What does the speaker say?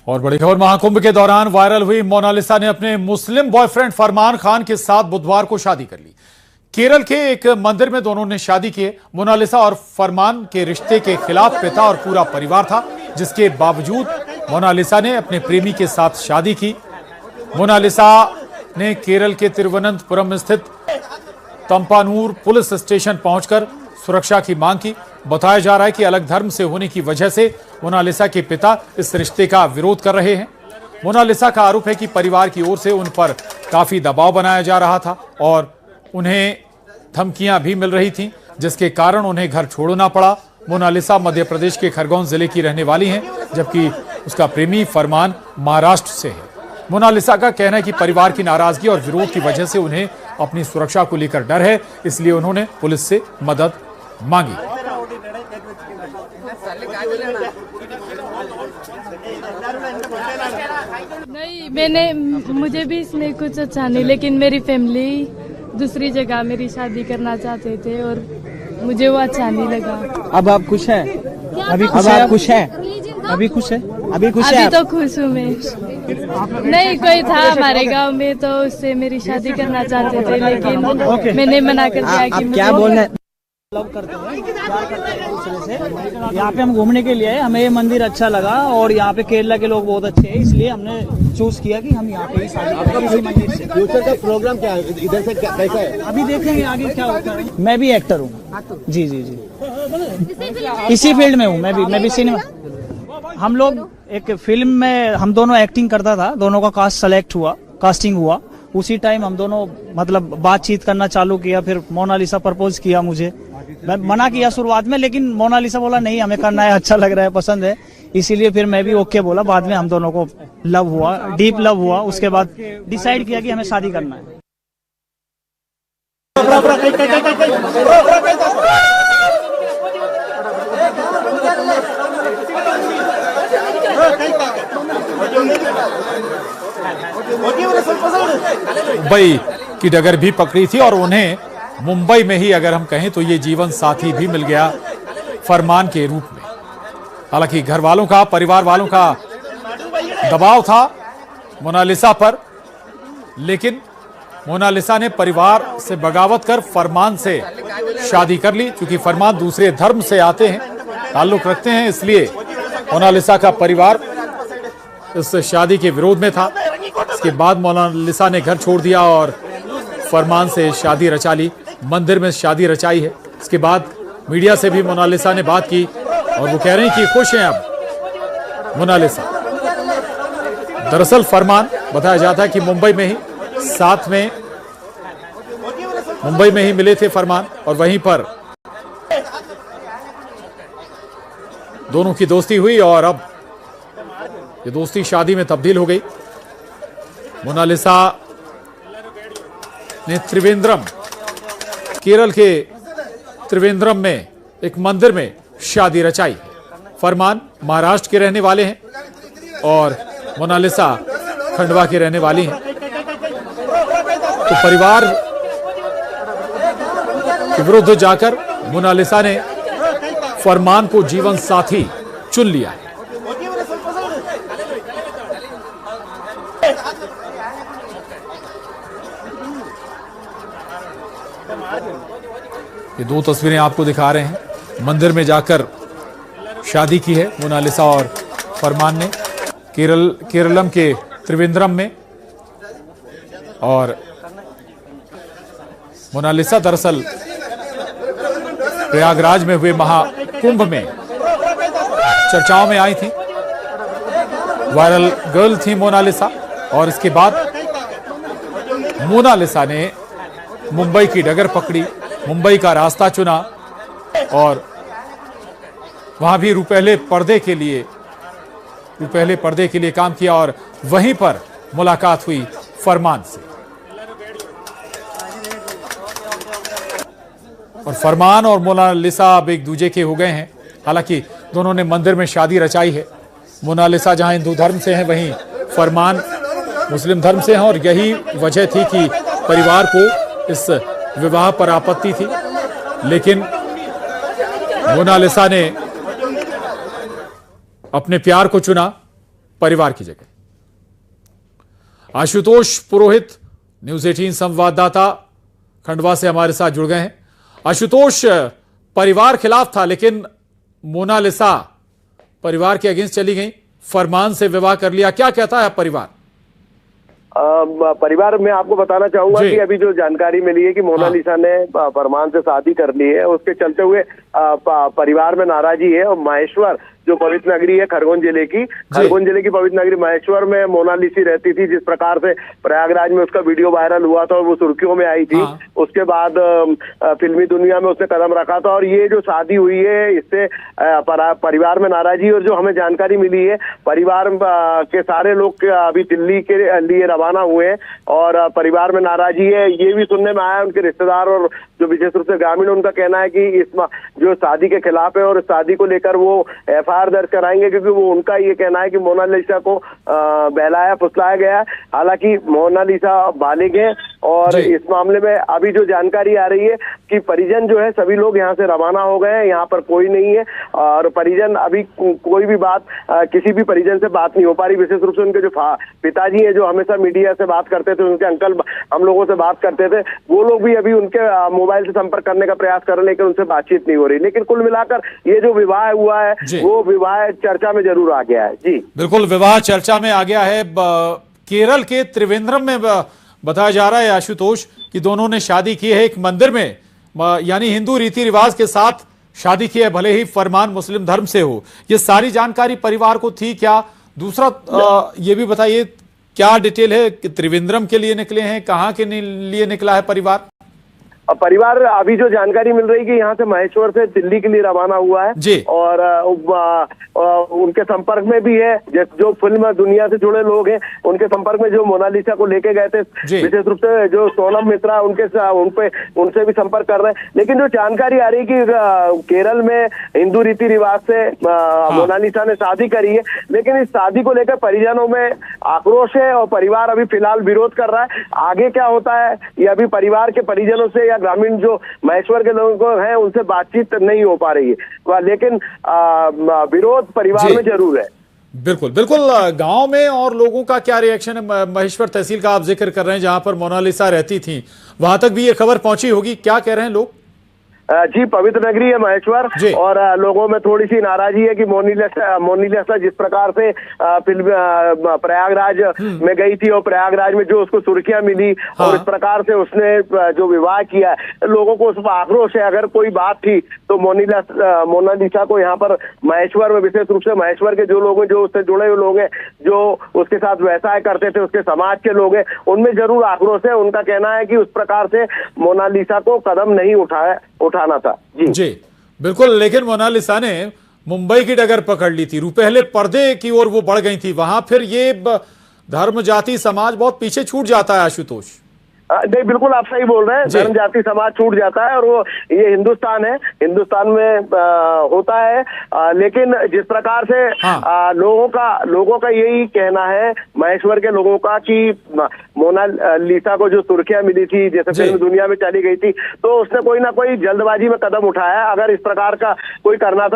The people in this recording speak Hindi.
और बड़ी खबर, महाकुंभ के दौरान वायरल हुई मोनालिसा ने अपने मुस्लिम बॉयफ्रेंड फरमान खान के साथ बुधवार को शादी कर ली। केरल के एक मंदिर में दोनों ने शादी की। मोनालिसा और फरमान के रिश्ते के खिलाफ पिता और पूरा परिवार था, जिसके बावजूद मोनालिसा ने अपने प्रेमी के साथ शादी की। मोनालिसा ने केरल के तिरुवनंतपुरम स्थित तंपानूर पुलिस स्टेशन पहुंचकर सुरक्षा की मांग की। बताया जा रहा है कि अलग धर्म से होने की वजह से मोनालिसा के पिता इस रिश्ते का विरोध कर रहे हैं। मोनालिसा का आरोप है कि परिवार की ओर से उन पर काफी दबाव बनाया जा रहा था और उन्हें धमकियां भी मिल रही थीं, जिसके कारण उन्हें घर छोड़ना पड़ा। मोनालिसा मध्य प्रदेश के खरगोन जिले की रहने वाली हैं, जबकि उसका प्रेमी फरमान महाराष्ट्र से है। मोनालिसा का कहना है कि परिवार की नाराजगी और विरोध की वजह से उन्हें अपनी सुरक्षा को लेकर डर है, इसलिए उन्होंने पुलिस से मदद मांगी। नहीं, मुझे भी इसमें कुछ अच्छा नहीं, लेकिन मेरी फैमिली दूसरी जगह मेरी शादी करना चाहते थे और मुझे वो अच्छा नहीं लगा। अब आप खुश हैं? अभी खुश है? खुश है? अभी खुश है? अभी खुश है? अभी तो खुश हूँ मैं। नहीं, कोई था हमारे गांव में तो उससे मेरी शादी करना चाहते थे, लेकिन मैंने मना कर दिया कि क्या बोलना लव करते हैं, प्यार करते हैं दूसरे से। यहाँ पे हम घूमने के लिए आए, हमें ये मंदिर अच्छा लगा और यहाँ पे केरला के लोग बहुत अच्छे हैं, इसलिए हमने चूज किया कि हम यहाँ पे ही शादी करेंगे मंदिर से। फ्यूचर का प्रोग्राम क्या है, इधर से कैसा है? अभी देखेंगे आगे क्या होता है। मैं भी एक्टर हूँ। जी जी जी, इसी फील्ड में हूँ। मैं भी सिनेमा। हम लोग एक फिल्म में हम दोनों एक्टिंग करता था, दोनों का कास्टिंग हुआ। उसी टाइम हम दोनों मतलब बातचीत करना चालू किया। फिर मोनालिसा प्रपोज किया मुझे। मैं मना किया शुरुआत में, लेकिन मोनालिसा बोला नहीं, हमें करना है, अच्छा लग रहा है, पसंद है, इसीलिए फिर मैं भी ओके बोला। बाद में हम दोनों को लव हुआ, डीप लव हुआ। उसके बाद डिसाइड किया कि हमें शादी करना है। मुंबई की डगर भी पकड़ी थी और उन्हें मुंबई में ही, अगर हम कहें तो, ये जीवन साथी भी मिल गया फरमान के रूप में। हालांकि घर वालों का, परिवार वालों का दबाव था मोनालिसा पर, लेकिन मोनालिसा ने परिवार से बगावत कर फरमान से शादी कर ली। क्योंकि फरमान दूसरे धर्म से आते हैं, ताल्लुक रखते हैं, इसलिए मोनालिसा का परिवार इस शादी के विरोध में था। इसके बाद मोनालिसा ने घर छोड़ दिया और फरमान से शादी रचा ली, मंदिर में शादी रचाई है। इसके बाद मीडिया से भी मोनालिसा ने बात की और वो कह रही कि खुश हैं अब मोनालिसा। दरअसल फरमान, बताया जाता है कि मुंबई में ही साथ में मुंबई में ही मिले थे फरमान, और वहीं पर दोनों की दोस्ती हुई और अब ये दोस्ती शादी में तब्दील हो गई। मोनालिसा ने त्रिवेंद्रम, केरल के त्रिवेंद्रम में एक मंदिर में शादी रचाई। फरमान महाराष्ट्र के रहने वाले हैं और मोनालिसा खंडवा की रहने वाली हैं। तो परिवार के विरुद्ध जाकर मोनालिसा ने फरमान को जीवन साथी चुन लिया है। ये दो तस्वीरें आपको दिखा रहे हैं। मंदिर में जाकर शादी की है मोनालिसा और फरमान ने, केरलम के त्रिवेंद्रम में। और मोनालिसा दरअसल प्रयागराज में हुए महाकुंभ में चर्चाओं में आई थी, वायरल गर्ल थी मोनालिसा। और इसके बाद मोनालिसा ने मुंबई की डगर पकड़ी, मुंबई का रास्ता चुना और वहां भी रुपहले पर्दे के लिए काम किया और वहीं पर मुलाकात हुई फरमान से। और फरमान और मोनालिसा अब एक दूजे के हो गए हैं। हालांकि दोनों ने मंदिर में शादी रचाई है। मोनालिसा जहां हिंदू धर्म से हैं, वहीं फरमान मुस्लिम धर्म से हैं, और यही वजह थी कि परिवार को इस विवाह पर आपत्ति थी। लेकिन मोनालिसा ने अपने प्यार को चुना परिवार की जगह। आशुतोष पुरोहित न्यूज़ 18 संवाददाता खंडवा से हमारे साथ जुड़ गए हैं। आशुतोष, परिवार खिलाफ था लेकिन मोनालिसा परिवार के अगेंस्ट चली गई, फरमान से विवाह कर लिया, क्या कहता है परिवार? परिवार में आपको बताना चाहूंगा कि अभी जो जानकारी मिली है कि मोनालिसा ने फरमान से शादी कर ली है, उसके चलते हुए परिवार में नाराजगी है। और महेश्वर जो पवित्र नगरी है खरगोन जिले की पवित्र नगरी महेश्वर में मोनालिसा रहती थी। जिस प्रकार से प्रयागराज में उसका वीडियो वायरल हुआ था और वो सुर्खियों में आई थी, उसके बाद फिल्मी दुनिया में उसने कदम रखा था और ये जो शादी हुई है इससे परिवार में नाराजगी। और जो हमें जानकारी मिली है परिवार के सारे लोग अभी दिल्ली के लिए रवाना हुए हैं और परिवार में नाराजगी है। ये भी सुनने में आया उनके रिश्तेदार और जो विशेष रूप से ग्रामीण, उनका कहना है कि इस जो शादी के खिलाफ है और शादी को लेकर वो एफआईआर दर्ज कराएंगे, क्योंकि वो उनका ये कहना है कि मोनालिसा को बहलाया फुसलाया गया। हालांकि मोनालिसा बालिग है और इस मामले में अभी जो जानकारी आ रही है कि परिजन जो है सभी लोग यहाँ से रवाना हो गए हैं, यहाँ पर कोई नहीं है और परिजन अभी कोई भी बात किसी भी परिजन से बात नहीं हो पा रही। विशेष रूप से उनके जो पिताजी है जो हमेशा मीडिया से बात करते थे, उनके अंकल हम लोगों से बात करते थे, वो लोग भी अभी उनके मोबाइल से संपर्क करने का प्रयास कर रहे हैं लेकिन उनसे बातचीत नहीं हो रही। लेकिन कुल मिलाकर ये जो विवाह हुआ है वो विवाह चर्चा में जरूर आ गया है। जी बिल्कुल, विवाह चर्चा में आ गया है। केरल के त्रिवेंद्रम में बताया जा रहा है आशुतोष कि दोनों ने शादी की है एक मंदिर में, यानी हिंदू रीति रिवाज के साथ शादी की है, भले ही फरमान मुस्लिम धर्म से हो। ये सारी जानकारी परिवार को थी क्या? दूसरा ये भी बताइए क्या डिटेल है कि त्रिवेंद्रम के लिए निकले हैं, कहाँ के लिए निकला है परिवार? परिवार अभी जो जानकारी मिल रही है कि यहाँ से महेश्वर से दिल्ली के लिए रवाना हुआ है जी। और उनके संपर्क में भी है जो फिल्म दुनिया से जुड़े लोग हैं, उनके संपर्क में जो मोनालिसा को लेके गए थे विशेष रूप से जो सोनम मिश्रा उनसे भी संपर्क कर रहे हैं। लेकिन जो जानकारी आ रही है कि केरल में हिंदू रीति रिवाज से मोनालिसा ने शादी करी है, लेकिन इस शादी को लेकर परिजनों में आक्रोश है और परिवार अभी फिलहाल विरोध कर रहा है। आगे क्या होता है ये अभी परिवार के परिजनों से या ग्रामीण जो महेश्वर के लोगों को है उनसे बातचीत नहीं हो पा रही है, लेकिन विरोध परिवार में जरूर है। बिल्कुल बिल्कुल। गांव में और लोगों का क्या रिएक्शन है? महेश्वर तहसील का आप जिक्र कर रहे हैं जहां पर मोनालिसा रहती थी, वहां तक भी ये खबर पहुंची होगी, क्या कह रहे हैं लोग? जी पवित्र नगरी है महेश्वर और लोगों में थोड़ी सी नाराजगी है कि मोनालिसा जिस प्रकार से फिल्म प्रयागराज में गई थी और प्रयागराज में जो उसको सुर्खियां मिली और इस प्रकार से उसने जो विवाह किया, लोगों को उस पर आक्रोश है। अगर कोई बात थी तो मोनालिसा को यहाँ पर महेश्वर में विशेष रूप से महेश्वर के जो लोग हैं, जो उससे जुड़े हुए लोग हैं, जो उसके साथ व्यवसाय करते थे, उसके समाज के लोग हैं, उनमें जरूर आक्रोश है। उनका कहना है कि उस प्रकार से मोनालिसा को कदम नहीं उठाना था। जी बिल्कुल। लेकिन मोनालिसा ने मुंबई की डगर पकड़ ली थी, पहले पर्दे की ओर वो बढ़ गई थी, वहां फिर ये धर्म जाति समाज बहुत पीछे छूट जाता है आशुतोष। नहीं बिल्कुल आप सही बोल रहे हैं, धर्म जाति समाज छूट जाता है और वो ये हिंदुस्तान है, हिंदुस्तान में होता है। लेकिन जिस प्रकार से लोगों का यही कहना है महेश्वर के लोगों का कि मोनालिसा को जो सुर्खियां मिली थी, जैसे फिल्म दुनिया में चली गई थी, तो उसने कोई ना कोई जल्दबाजी में कदम उठाया। अगर इस प्रकार का कोई करना था